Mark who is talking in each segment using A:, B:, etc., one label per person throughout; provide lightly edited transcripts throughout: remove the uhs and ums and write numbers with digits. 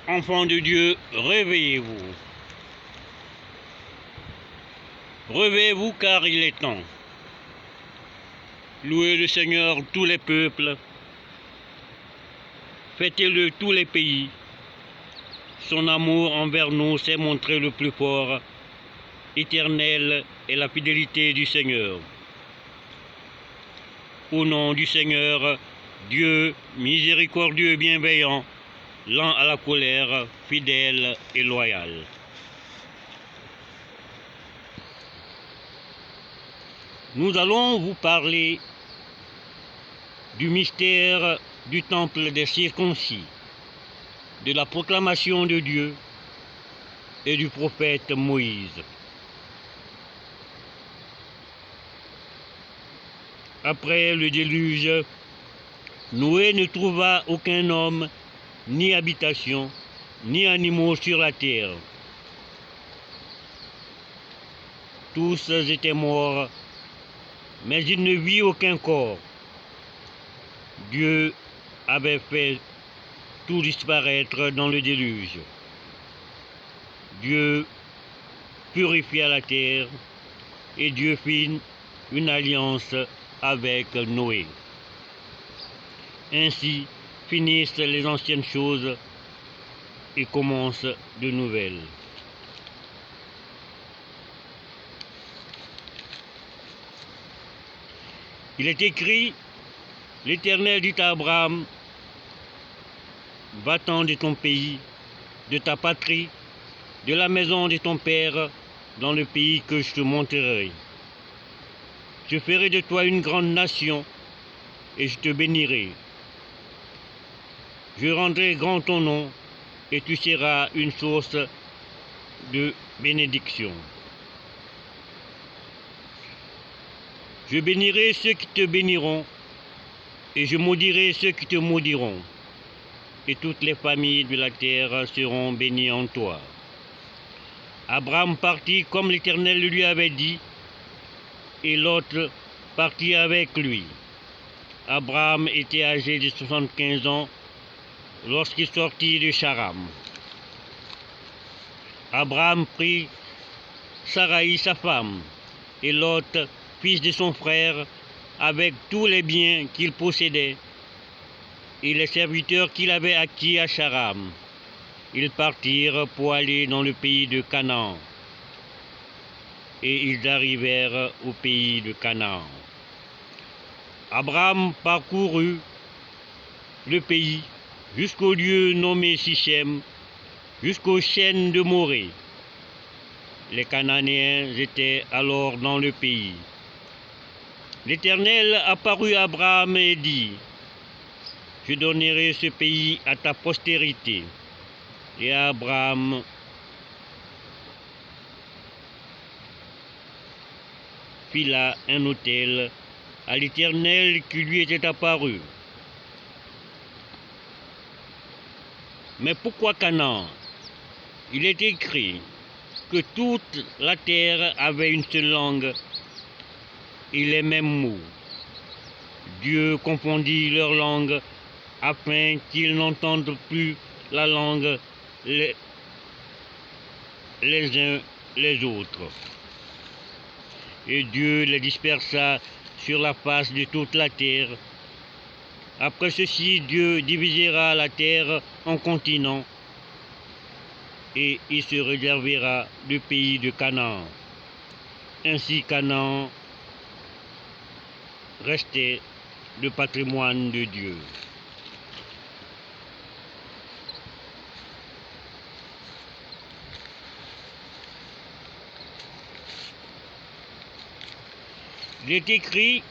A: Enfants de Dieu, réveillez-vous. Réveillez-vous car il est temps. Louez le Seigneur tous les peuples. Fêtez-le tous les pays. Son amour envers nous s'est montré le plus fort. Éternel est la fidélité du Seigneur. Au nom du Seigneur, Dieu miséricordieux et bienveillant, lent à la colère, fidèle et loyal. Nous allons vous parler du mystère du temple des circoncis, de la proclamation de Dieu et du prophète Moïse. Après le déluge, Noé ne trouva aucun homme, ni habitation, ni animaux sur la terre. Tous étaient morts, mais il ne vit aucun corps. Dieu avait fait tout disparaître dans le déluge. Dieu purifia la terre et Dieu fit une alliance avec Noé. Ainsi finissent les anciennes choses et commencent de nouvelles. Il est écrit, l'Éternel dit à Abraham, va-t'en de ton pays, de ta patrie, de la maison de ton père, dans le pays que je te montrerai. Je ferai de toi une grande nation et je te bénirai. Je rendrai grand ton nom et tu seras une source de bénédiction. Je bénirai ceux qui te béniront et je maudirai ceux qui te maudiront. Et toutes les familles de la terre seront bénies en toi. Abraham partit comme l'Éternel lui avait dit, et Lot partit avec lui. Abraham était âgé de 75 ans lorsqu'il sortit de Charam. Abraham prit Sarai sa femme, et Lot, fils de son frère, avec tous les biens qu'il possédait, et les serviteurs qu'il avait acquis à Charam. Ils partirent pour aller dans le pays de Canaan. Et ils arrivèrent au pays de Canaan. Abraham parcourut le pays jusqu'au lieu nommé Sichem, jusqu'aux chênes de Morée. Les Cananéens étaient alors dans le pays. L'Éternel apparut à Abraham et dit, je donnerai ce pays à ta postérité. Et Abraham fit là un autel à l'Éternel qui lui était apparu. Mais pourquoi Canaan? Il est écrit que toute la terre avait une seule langue et les mêmes mots. Dieu confondit leurs langues afin qu'ils n'entendent plus la langue les uns les autres. Et Dieu les dispersa sur la face de toute la terre. Après ceci, Dieu divisera la terre en continents et il se réservera le pays de Canaan. Ainsi Canaan restait le patrimoine de Dieu. Il est écrit,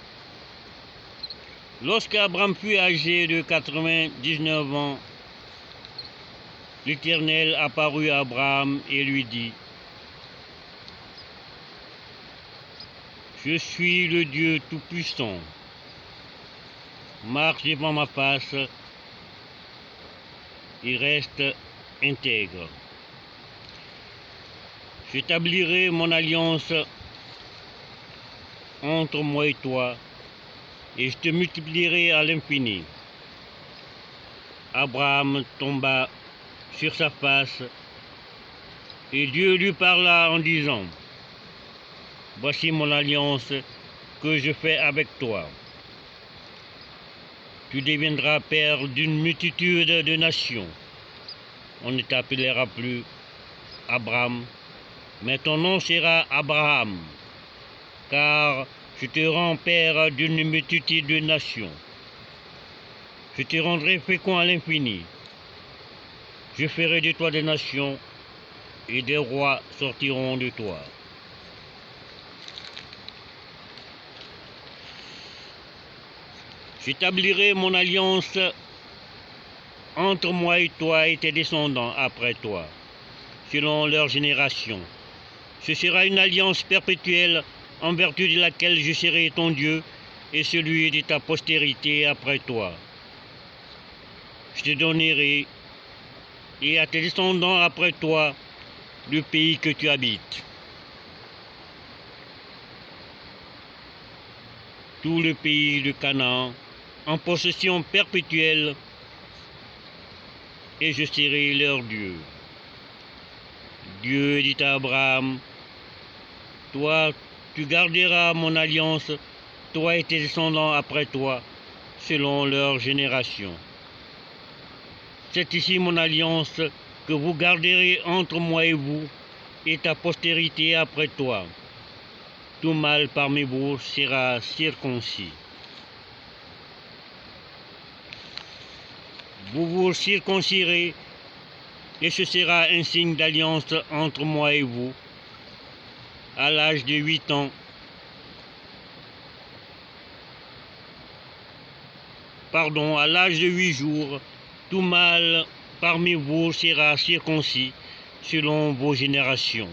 A: lorsqu'Abraham fut âgé de 99 ans, l'Éternel apparut à Abraham et lui dit, je suis le Dieu Tout-Puissant. Marche devant ma face et reste intègre. J'établirai mon alliance entre moi et toi, et je te multiplierai à l'infini. Abraham tomba sur sa face, et Dieu lui parla en disant, « Voici mon alliance que je fais avec toi. Tu deviendras père d'une multitude de nations. On ne t'appellera plus Abraham, mais ton nom sera Abraham, car je te rends père d'une multitude de nations. Je te rendrai fécond à l'infini. Je ferai de toi des nations, et des rois sortiront de toi. » J'établirai mon alliance entre moi et toi et tes descendants après toi, selon leur génération. Ce sera une alliance perpétuelle en vertu de laquelle je serai ton Dieu et celui de ta postérité après toi. Je te donnerai et à tes descendants après toi le pays que tu habites. Tout le pays de Canaan en possession perpétuelle, et je serai leur Dieu. Dieu dit à Abraham, « Toi, tu garderas mon alliance, toi et tes descendants après toi, selon leur génération. C'est ici mon alliance que vous garderez entre moi et vous, et ta postérité après toi. Tout mâle parmi vous sera circoncis. Vous vous circoncirez, et ce sera un signe d'alliance entre moi et vous. À l'âge de 8 ans, à l'âge de 8 jours, tout mâle parmi vous sera circoncis selon vos générations.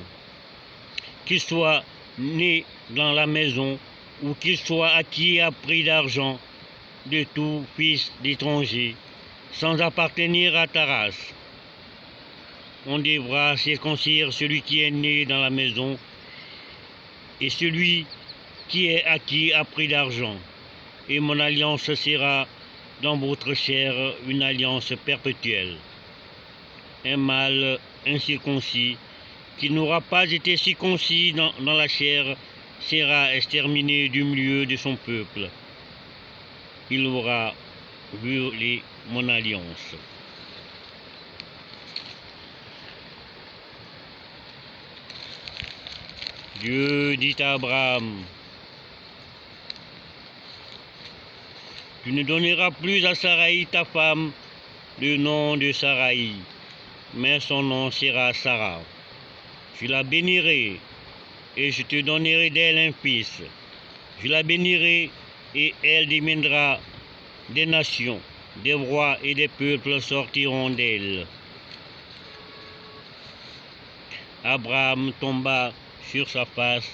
A: Qu'il soit né dans la maison ou qu'il soit acquis à prix d'argent de tout fils d'étranger, sans appartenir à ta race. On devra circoncire celui qui est né dans la maison et celui qui est acquis à prix d'argent. Et mon alliance sera dans votre chair une alliance perpétuelle. Un mâle incirconcis qui n'aura pas été circoncis dans la chair sera exterminé du milieu de son peuple. Il aura violé mon alliance. Dieu dit à Abraham, « Tu ne donneras plus à Saraï ta femme le nom de Saraï, mais son nom sera Sarah. Je la bénirai et je te donnerai d'elle un fils. Je la bénirai et elle deviendra des nations, des rois et des peuples sortiront d'elle. » Abraham tomba sur sa face,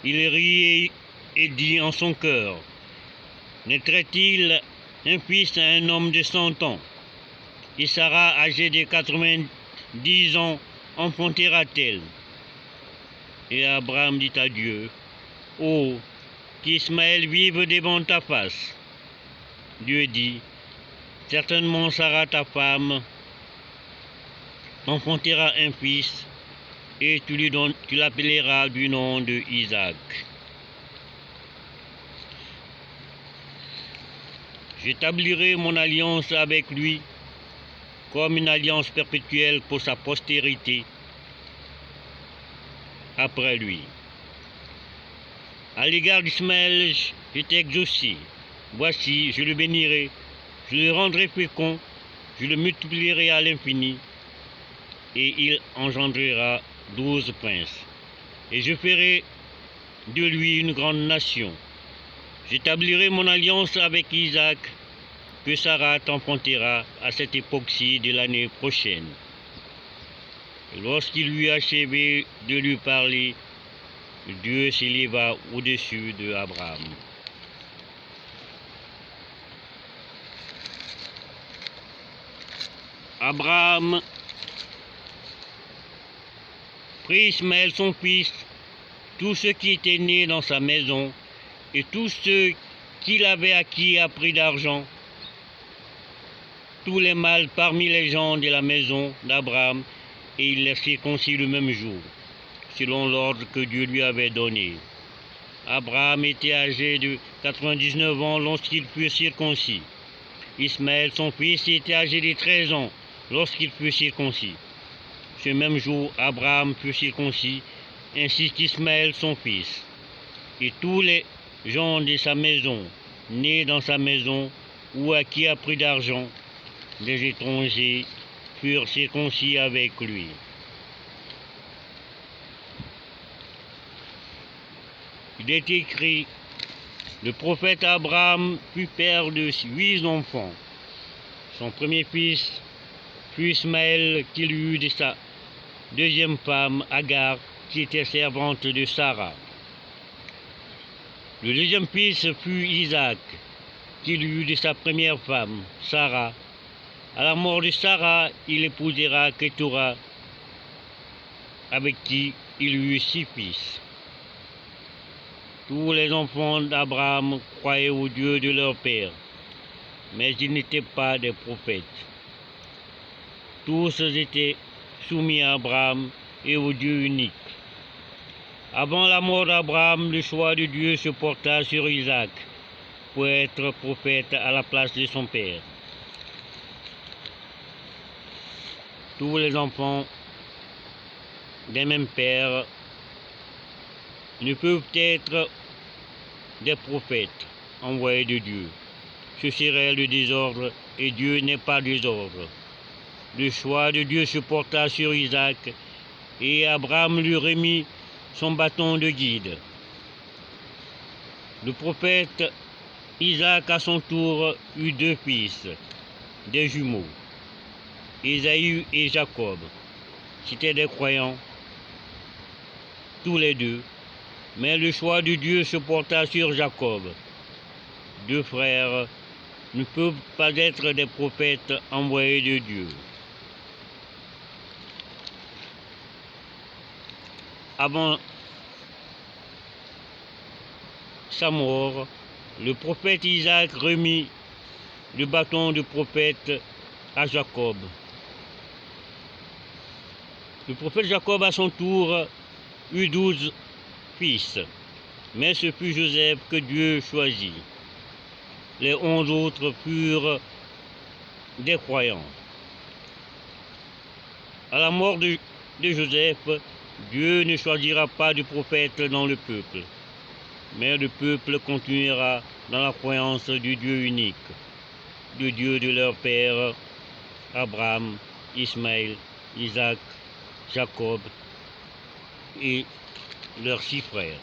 A: il riait et dit en son cœur, « Naîtrait-il un fils à un homme de 100 ans? Et Sarah, âgée de 90 ans, enfantera-t-elle? » Et Abraham dit à Dieu, « Oh, qu'Ismaël vive devant ta face. » Dieu dit, « Certainement Sarah ta femme t'enfantera un fils, et tu l'appelleras du nom de Isaac. J'établirai mon alliance avec lui comme une alliance perpétuelle pour sa postérité après lui. À l'égard d'Ismaël, je t'ai exaucé. Voici, je le bénirai, je le rendrai fécond, je le multiplierai à l'infini, et il engendrera 12 princes. Et je ferai de lui une grande nation. J'établirai mon alliance avec Isaac, que Sarah t'enfantera à cette époque-ci de l'année prochaine. Et lorsqu'il eut achevé de lui parler, Dieu s'éleva au-dessus de Abraham. Abraham prit Ismaël son fils, tous ceux qui étaient nés dans sa maison, et tous ceux qu'il avait acquis à prix d'argent, tous les mâles parmi les gens de la maison d'Abraham, et il les circoncit le même jour, selon l'ordre que Dieu lui avait donné. Abraham était âgé de 99 ans lorsqu'il fut circoncis. Ismaël, son fils, était âgé de 13 ans lorsqu'il fut circoncis. Ce même jour, Abraham fut circoncis, ainsi qu'Ismaël, son fils. Et tous les gens de sa maison, nés dans sa maison, ou à qui a pris d'argent, des étrangers, furent circoncis avec lui. Il est écrit, le prophète Abraham fut père de 8 enfants. Son premier fils fut Ismaël, qu'il eut de sa deuxième femme, Agar, qui était servante de Sarah. Le deuxième fils fut Isaac, qu'il eut de sa première femme, Sarah. À la mort de Sarah, il épousera Ketura, avec qui il eut 6 fils. Tous les enfants d'Abraham croyaient au Dieu de leur père, mais ils n'étaient pas des prophètes. Tous étaient soumis à Abraham et au Dieu unique. Avant la mort d'Abraham, le choix de Dieu se porta sur Isaac pour être prophète à la place de son père. Tous les enfants d'un même père ne peuvent être des prophètes envoyés de Dieu. Ce serait le désordre, et Dieu n'est pas désordre. Le choix de Dieu se porta sur Isaac, et Abraham lui remit son bâton de guide. Le prophète Isaac, à son tour, eut 2 fils, des jumeaux, Ésaü et Jacob. C'étaient des croyants, tous les deux, mais le choix de Dieu se porta sur Jacob. 2 frères ne peuvent pas être des prophètes envoyés de Dieu. Avant sa mort, le prophète Isaac remit le bâton de prophète à Jacob. Le prophète Jacob, à son tour, eut 12 fils, mais ce fut Joseph que Dieu choisit. Les 11 autres furent des croyants. À la mort de Joseph, Dieu ne choisira pas de prophète dans le peuple, mais le peuple continuera dans la croyance du Dieu unique, le Dieu de leur père, Abraham, Ismaël, Isaac, Jacob et leurs 6 frères.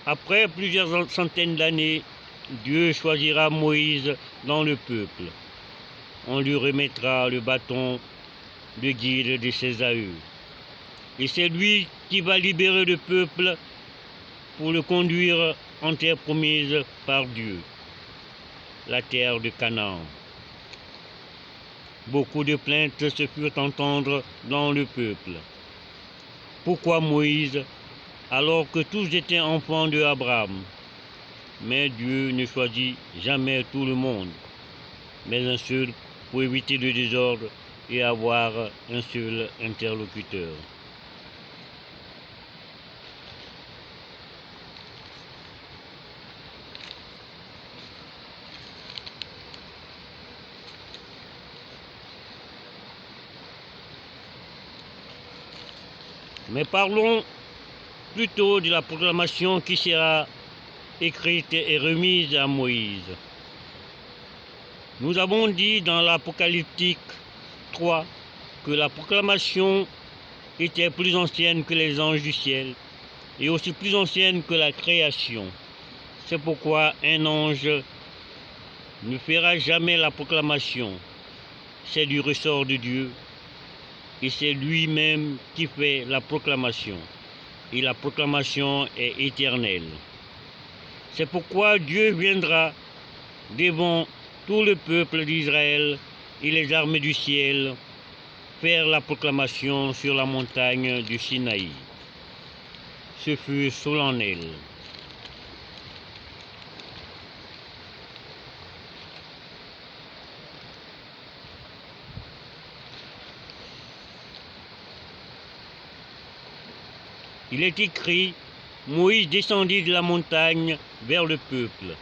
A: Après plusieurs centaines d'années, Dieu choisira Moïse dans le peuple. On lui remettra le bâton de guide de ses aïeux. Et c'est lui qui va libérer le peuple pour le conduire en terre promise par Dieu, la terre de Canaan. Beaucoup de plaintes se furent entendre dans le peuple. Pourquoi Moïse, alors que tous étaient enfants de Abraham? Mais Dieu ne choisit jamais tout le monde, mais un seul pour éviter le désordre et avoir un seul interlocuteur. Mais parlons plutôt de la proclamation qui sera écrite et remise à Moïse. Nous avons dit dans l'Apocalyptique 3 que la proclamation était plus ancienne que les anges du ciel et aussi plus ancienne que la création. C'est pourquoi un ange ne fera jamais la proclamation. C'est du ressort de Dieu et c'est lui-même qui fait la proclamation. Et la proclamation est éternelle. C'est pourquoi Dieu viendra devant tout le peuple d'Israël et les armées du ciel faire la proclamation sur la montagne du Sinaï. Ce fut solennel. Il est écrit, Moïse descendit de la montagne vers le peuple.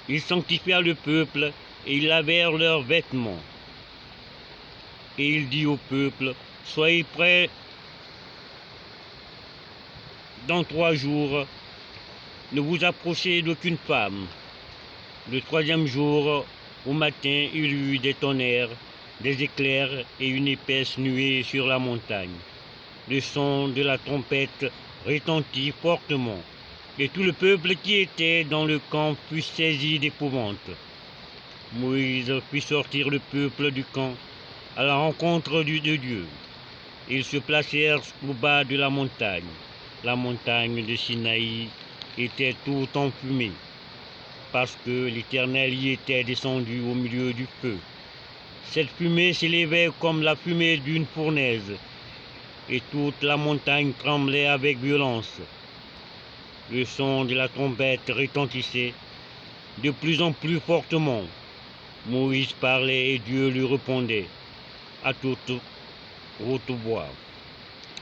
A: Il sanctifia le peuple et ils lavèrent leurs vêtements. Et il dit au peuple, soyez prêts dans 3 jours, ne vous approchez d'aucune femme. Le 3e jour, au matin, il y eut des tonnerres, des éclairs et une épaisse nuée sur la montagne. Le son de la trompette retentit fortement, et tout le peuple qui était dans le camp fut saisi d'épouvante. Moïse fit sortir le peuple du camp à la rencontre de Dieu. Ils se placèrent au bas de la montagne. La montagne de Sinaï était tout enfumée, parce que l'Éternel y était descendu au milieu du feu. Cette fumée s'élevait comme la fumée d'une fournaise, et toute la montagne tremblait avec violence. Le son de la trompette retentissait de plus en plus fortement. Moïse parlait et Dieu lui répondait à toute haute voix.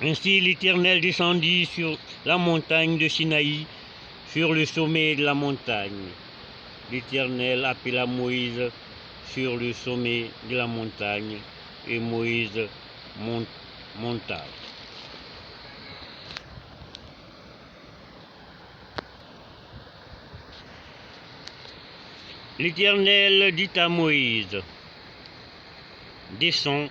A: Ainsi l'Éternel descendit sur la montagne de Sinaï, sur le sommet de la montagne. L'Éternel appela Moïse sur le sommet de la montagne, et Moïse monta. L'Éternel dit à Moïse, descends,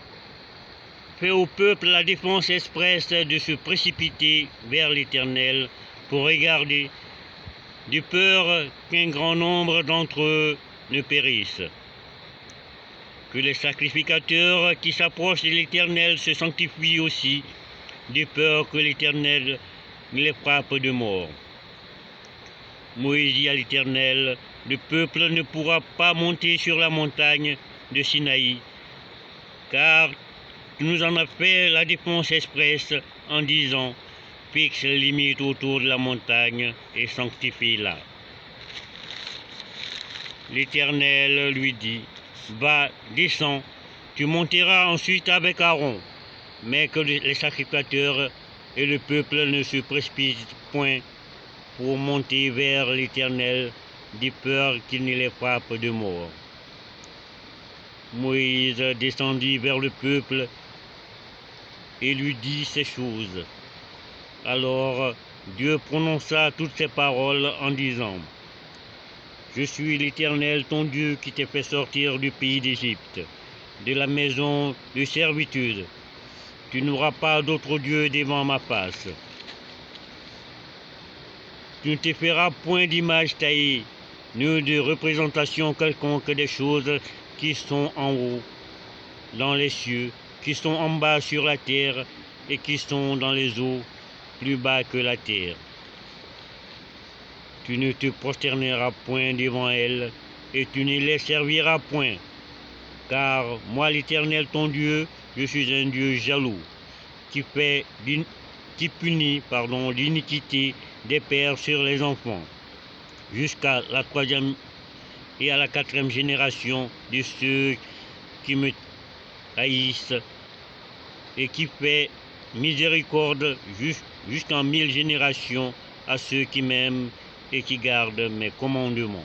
A: fais au peuple la défense expresse de se précipiter vers l'Éternel pour regarder, de peur qu'un grand nombre d'entre eux ne périssent. Que les sacrificateurs qui s'approchent de l'Éternel se sanctifient aussi, de peur que l'Éternel ne les frappe de mort. Moïse dit à l'Éternel, le peuple ne pourra pas monter sur la montagne de Sinaï, car tu nous en as fait la défense expresse en disant, fixe les limites autour de la montagne et sanctifie-la. L'Éternel lui dit, va, descends, tu monteras ensuite avec Aaron, mais que les sacrificateurs et le peuple ne se précipitent point pour monter vers l'Éternel, de peur qu'il ne les frappe de mort. Moïse descendit vers le peuple et lui dit ces choses. Alors Dieu prononça toutes ces paroles en disant, je suis l'Éternel ton Dieu qui t'a fait sortir du pays d'Égypte, de la maison de servitude. Tu n'auras pas d'autre Dieu devant ma face. Tu ne te feras point d'image taillée, ni de représentation quelconque des choses qui sont en haut, dans les cieux, qui sont en bas sur la terre, et qui sont dans les eaux, plus bas que la terre. Tu ne te prosterneras point devant elles, et tu ne les serviras point, car moi l'Éternel ton Dieu, je suis un Dieu jaloux, qui punit l'iniquité des pères sur les enfants, jusqu'à la 3e et à la 4e génération de ceux qui me haïssent, et qui fait miséricorde jusqu'en 1000 générations à ceux qui m'aiment et qui gardent mes commandements.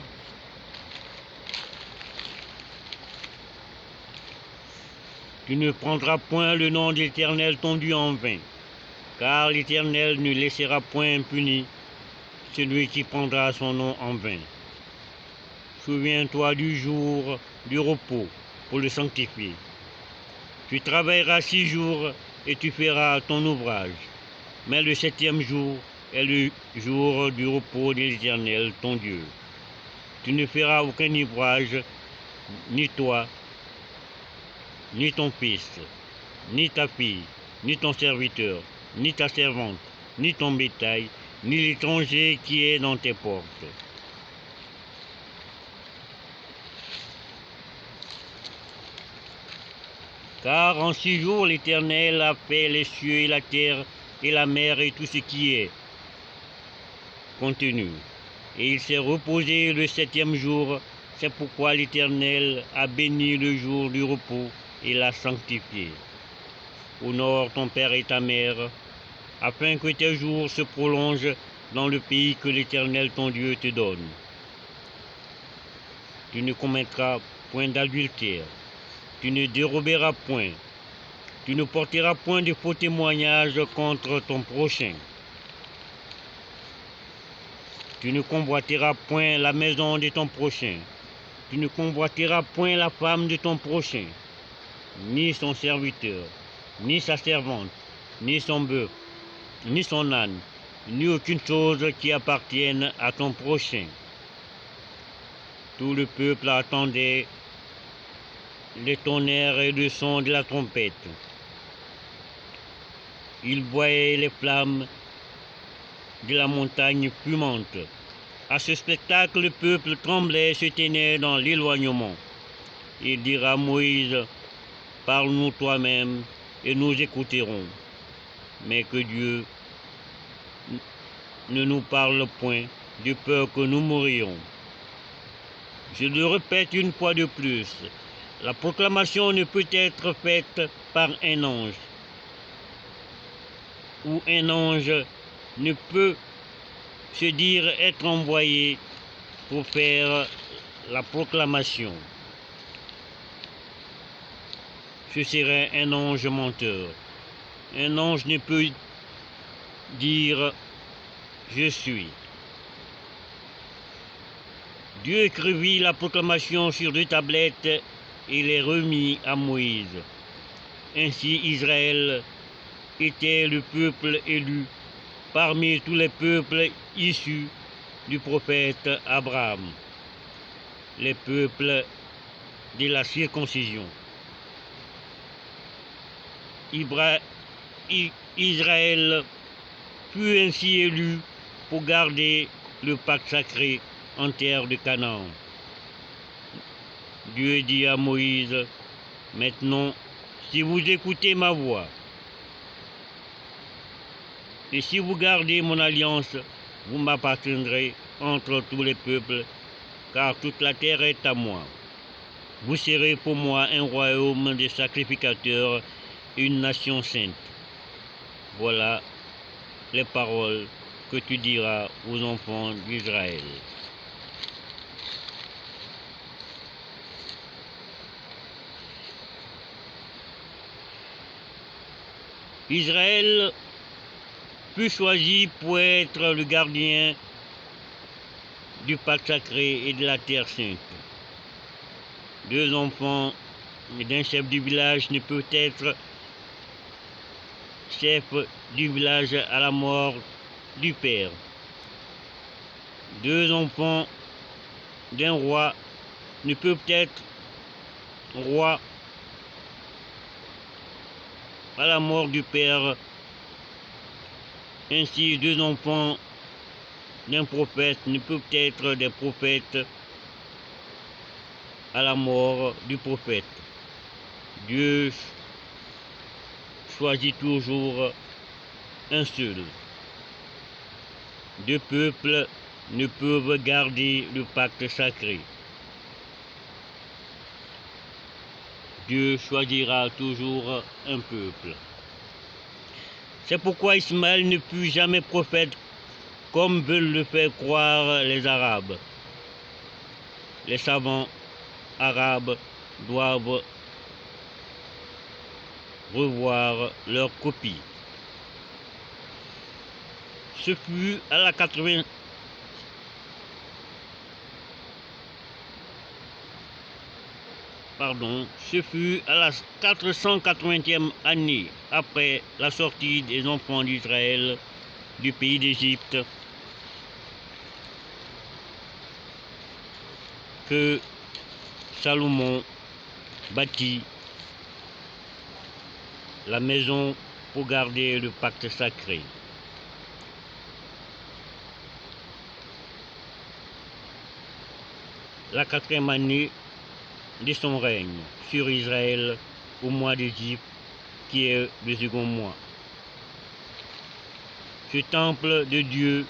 A: Tu ne prendras point le nom de l'Éternel ton Dieu en vain, car l'Éternel ne laissera point impuni celui qui prendra son nom en vain. Souviens-toi du jour du repos pour le sanctifier. Tu travailleras 6 jours et tu feras ton ouvrage, mais le 7e jour est le jour du repos de l'Éternel ton Dieu. Tu ne feras aucun ouvrage, ni toi, ni ton fils, ni ta fille, ni ton serviteur, ni ta servante, ni ton bétail, ni l'étranger qui est dans tes portes. Car en 6 jours l'Éternel a fait les cieux et la terre et la mer et tout ce qui est contenu. Et il s'est reposé le 7e jour. C'est pourquoi l'Éternel a béni le jour du repos et l'a sanctifié. Honore ton père et ta mère, afin que tes jours se prolongent dans le pays que l'Éternel ton Dieu te donne. Tu ne commettras point d'adultère, tu ne déroberas point, tu ne porteras point de faux témoignages contre ton prochain. Tu ne convoiteras point la maison de ton prochain, tu ne convoiteras point la femme de ton prochain, ni son serviteur, ni sa servante, ni son bœuf, ni son âne, ni aucune chose qui appartienne à ton prochain. Tout le peuple attendait le tonnerre et le son de la trompette. Il voyait les flammes de la montagne fumante. À ce spectacle, le peuple tremblait et se tenait dans l'éloignement. Il dira à Moïse, parle-nous toi-même et nous écouterons. Mais que Dieu ne nous parle point, de peur que nous mourions. Je le répète une fois de plus, la proclamation ne peut être faite par un ange, ou un ange ne peut se dire être envoyé pour faire la proclamation. Ce serait un ange menteur. Un ange ne peut dire « je suis ». Dieu écrivit la proclamation sur 2 tablettes et les remit à Moïse. Ainsi Israël était le peuple élu parmi tous les peuples issus du prophète Abraham, les peuples de la circoncision. Israël fut ainsi élu pour garder le pacte sacré en terre de Canaan. Dieu dit à Moïse, maintenant, si vous écoutez ma voix, et si vous gardez mon alliance, vous m'appartiendrez entre tous les peuples, car toute la terre est à moi. Vous serez pour moi un royaume de sacrificateurs, une nation sainte. Voilà les paroles que tu diras aux enfants d'Israël. Israël fut choisi pour être le gardien du pacte sacré et de la terre sainte. 2 enfants d'un chef du village ne peuvent être chef du village à la mort du père. 2 enfants d'un roi ne peuvent être rois à la mort du père. Ainsi, 2 enfants d'un prophète ne peuvent être des prophètes à la mort du prophète. Dieu choisit toujours un seul. 2 peuples ne peuvent garder le pacte sacré. Dieu choisira toujours un peuple. C'est pourquoi Ismaël ne fut jamais prophète comme veulent le faire croire les Arabes. Les savants arabes doivent revoir leur copie. Ce fut à la 480e année après la sortie des enfants d'Israël du pays d'Égypte que Salomon bâtit la maison pour garder le pacte sacré. La 4e année de son règne sur Israël au mois d'Égypte, qui est le second mois. Ce temple de Dieu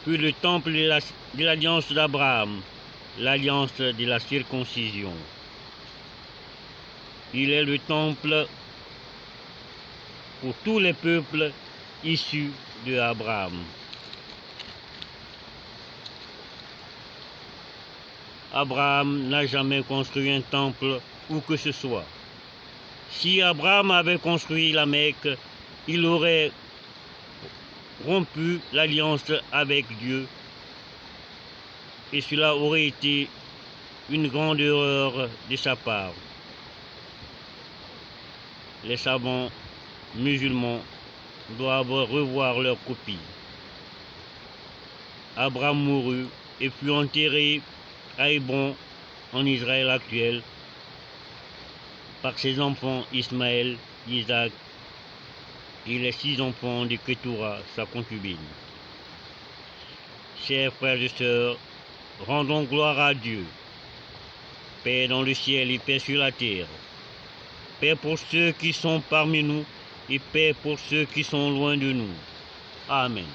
A: fut le temple de l'alliance d'Abraham, l'alliance de la circoncision. Il est le temple pour tous les peuples issu de Abraham. Abraham n'a jamais construit un temple où que ce soit. Si Abraham avait construit la Mecque, il aurait rompu l'alliance avec Dieu et cela aurait été une grande erreur de sa part. Les savants musulmans doivent revoir leur copie. Abraham mourut et fut enterré à Hébron, en Israël actuel, par ses enfants Ismaël, Isaac et les 6 enfants de Ketura, sa concubine. Chers frères et sœurs, rendons gloire à Dieu. Paix dans le ciel et paix sur la terre. Paix pour ceux qui sont parmi nous et paix pour ceux qui sont loin de nous. Amen.